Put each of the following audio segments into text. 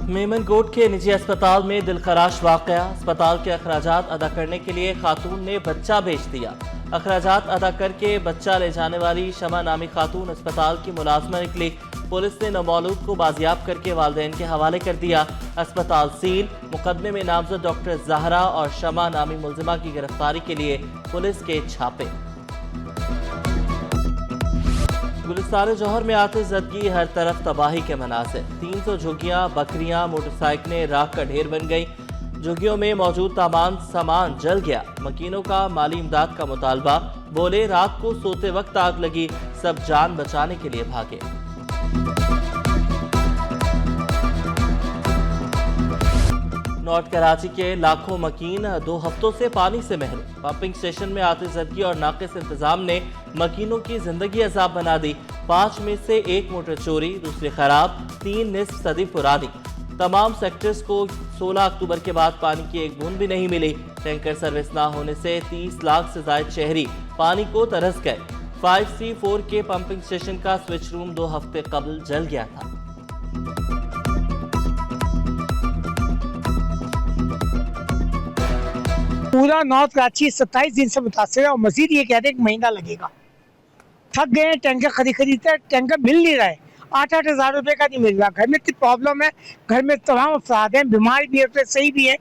میمن کوٹ کے نجی اسپتال میں دلخراش واقعہ، اسپتال کے اخراجات ادا کرنے کے لیے خاتون نے بچہ بھیج دیا۔ اخراجات ادا کر کے بچہ لے جانے والی شمع نامی خاتون اسپتال کی ملازمہ نکلی۔ پولیس نے نومولود کو بازیاب کر کے والدین کے حوالے کر دیا۔ اسپتال سیل، مقدمے میں نامزد ڈاکٹر زہرا اور شمع نامی ملزمہ کی گرفتاری کے لیے پولیس کے چھاپے۔ گلستان جوہر میں آتش زدگی، ہر طرف تباہی کے مناظر۔ 300 جھگیاں، بکریاں، موٹر سائیکلیں راکھ کا ڈھیر بن گئی۔ جھگیوں میں موجود تمام سامان جل گیا۔ مکینوں کا مالی امداد کا مطالبہ، بولے رات کو سوتے وقت آگ لگی، سب جان بچانے کے لیے بھاگے۔ نارتھ کراچی کے لاکھوں مکین 2 ہفتوں سے پانی سے محروم۔ پمپنگ سٹیشن میں آتش زدگی اور ناقص انتظام نے مکینوں کی زندگی عذاب بنا دی۔ 5 میں سے 1 موٹر چوری، دوسری خراب، 3 نصف صدی پرانی۔ تمام سیکٹرز کو 16 اکتوبر کے بعد پانی کی ایک بوند بھی نہیں ملی۔ ٹینکر سروس نہ ہونے سے 30 لاکھ سے زائد شہری پانی کو ترس گئے۔ 5C4 کے پمپنگ سٹیشن کا سوئچ روم 2 ہفتے قبل جل گیا تھا۔ پورا نارتھ کراچی 27 دن سے متاثر ہے اور مزید یہ کہتے ہیں کہ مہینہ لگے گا۔ تھک گئے ہیں، ٹینکر خریدتے ہیں، ٹینکر مل نہیں رہا ہے، 8-8 ہزار روپے کا نہیں مل رہا۔ گھر میں اتنی پرابلم ہے، گھر میں تمام افراد ہیں، بیمار بھی ہے، صحیح بھی ہے،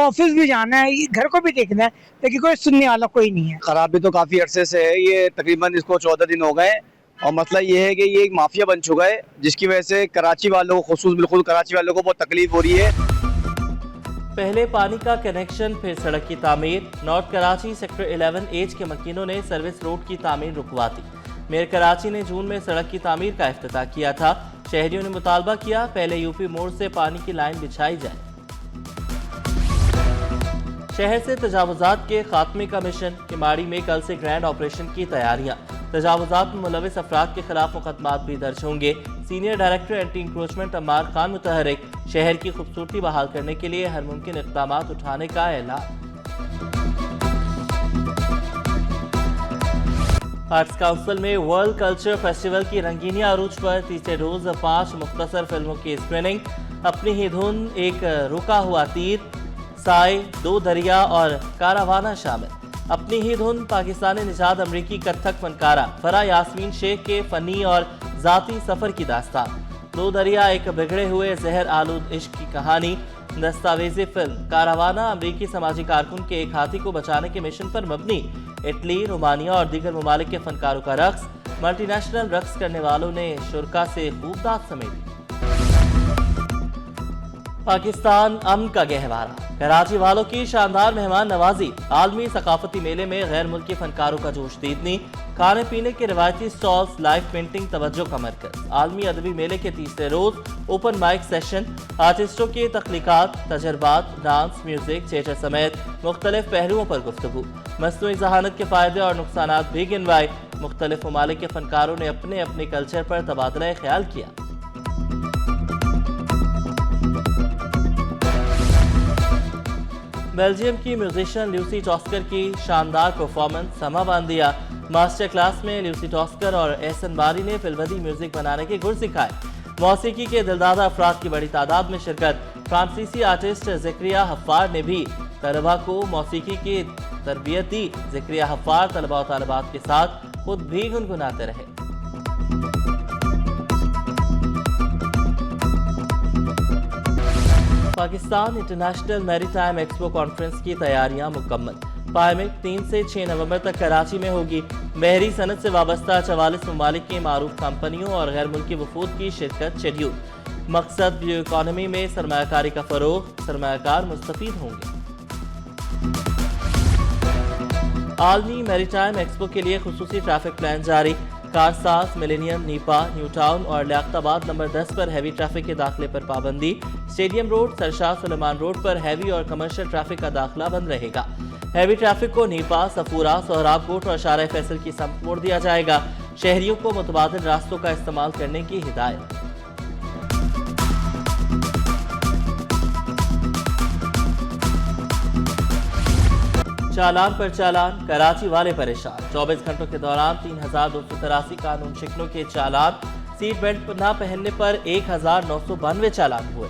آفس بھی جانا ہے، گھر کو بھی دیکھنا ہے، لیکن کوئی سننے والا کوئی نہیں ہے۔ خرابی تو کافی عرصے سے ہے، یہ تقریباً اس کو 14 دن ہو گئے، اور مسئلہ یہ ہے کہ یہ ایک مافیا بن چکا ہے، جس کی وجہ سے کراچی والوں کو، خصوص بالخصوص کراچی والوں کو بہت تکلیف ہو رہی ہے۔ پہلے پانی کا کنیکشن، پھر سڑک کی تعمیر۔ نارتھ کراچی سیکٹر 11H کے مکینوں نے سروس روڈ کی تعمیر رکوا دی۔ میئر کراچی نے جون میں سڑک کی تعمیر کا افتتاح کیا تھا۔ شہریوں نے مطالبہ کیا، پہلے UP موڑ سے پانی کی لائن بچھائی جائے۔ شہر سے تجاوزات کے خاتمے کا مشن، کماڑی میں کل سے گرینڈ آپریشن کی تیاریاں۔ تجاوزات میں ملوث افراد کے خلاف مقدمات بھی درج ہوں گے۔ Senior director anti encroachment Ammar Khan متحرک، شہر کی خوبصورتی بحال کرنے کے لیے ہر ممکن اقدامات اٹھانے کا اعلان۔ آرٹس کونسل میں ورلڈ کلچر فیسٹیول کی رنگینیاں عروج پر، تیسرے روز 5 مختصر فلموں کی اسکریننگ۔ اپنی ہی دھن، ایک رکا ہوا تیر، سائے، 2 دریا اور کاراوانہ شامل۔ اپنی ہی دھن، پاکستانی نژاد امریکی کتھک فنکارہ فرح یاسمین شیخ کے فنی اور ذاتی سفر کی داستان۔ 2 دریا، ایک بگڑے ہوئے زہر آلود عشق کی کہانی۔ دستاویزی فلم کاراوانہ امریکی سماجی کارکن کے ایک ہاتھی کو بچانے کے مشن پر مبنی۔ اٹلی، رومانیہ اور دیگر ممالک کے فنکاروں کا رقص، ملٹی نیشنل رقص کرنے والوں نے شرکاء سے خوب داد سمیٹی۔ پاکستان امن کا گہوارہ، کراچی والوں کی شاندار مہمان نوازی۔ عالمی ثقافتی میلے میں غیر ملکی فنکاروں کا جوش دیدنی، کھانے پینے کے روایتی سٹالز، لائیو پینٹنگ توجہ کا مرکز۔ عالمی ادبی میلے کے تیسرے روز اوپن مائک سیشن، آرٹسٹوں کی تخلیقات، تجربات، ڈانس، میوزک، تھیٹر سمیت مختلف پہلوؤں پر گفتگو۔ مصنوعی ذہانت کے فائدے اور نقصانات بھی گنوائے۔ مختلف ممالک کے فنکاروں نے اپنے اپنے کلچر پر تبادلہ خیال کیا۔ بیلجیم کی میوزیشین لیوسی ٹاسکر کی شاندار پرفارمنس سما باندھ دیا۔ ماسٹر کلاس میں لیوسی ٹاسکر اور احسن باری نے فی الودی میوزک بنانے کے گر سکھائے۔ موسیقی کے دلدادہ افراد کی بڑی تعداد میں شرکت۔ فرانسیسی آرٹسٹ زکریا حفار نے بھی طلبہ کو موسیقی کی تربیت دی۔ زکریا حفار طلبہ و طالبات کے ساتھ خود بھی گنگناتے رہے۔ پاکستان انٹرنیشنل میری ٹائم ایکسپو کانفرنس کی تیاریاں مکمل۔ پائمک 3 سے 6 نومبر تک کراچی میں ہوگی۔ بحری صنعت سے وابستہ 44 ممالک کی معروف کمپنیوں اور غیر ملکی وفود کی شرکت شیڈیول۔ مقصد بلیو اکانومی میں سرمایہ کاری کا فروغ، سرمایہ کار مستفید ہوں گے۔ عالمی میری ٹائم ایکسپو کے لیے خصوصی ٹریفک پلان جاری۔ کارساز، ملینیم، نیپا، نیو ٹاؤن اور لیاقت آباد نمبر 10 پر ہیوی ٹریفک کے داخلے پر پابندی۔ اسٹیڈیم روڈ، سرشاہ سلیمان روڈ پر ہیوی اور کمرشل ٹریفک کا داخلہ بند رہے گا۔ ہیوی ٹریفک کو نیپا، صفورہ، سہراب کوٹ اور شارع فیصل کی سمت موڑ دیا جائے گا۔ شہریوں کو متبادل راستوں کا استعمال کرنے کی ہدایت۔ چالان پر چالان، کراچی والے پریشان۔ 24 گھنٹوں کے دوران 3283 قانون شکنوں کے چالان۔ سیٹ بیلٹ نہ پہننے پر 1992 چالان ہوئے۔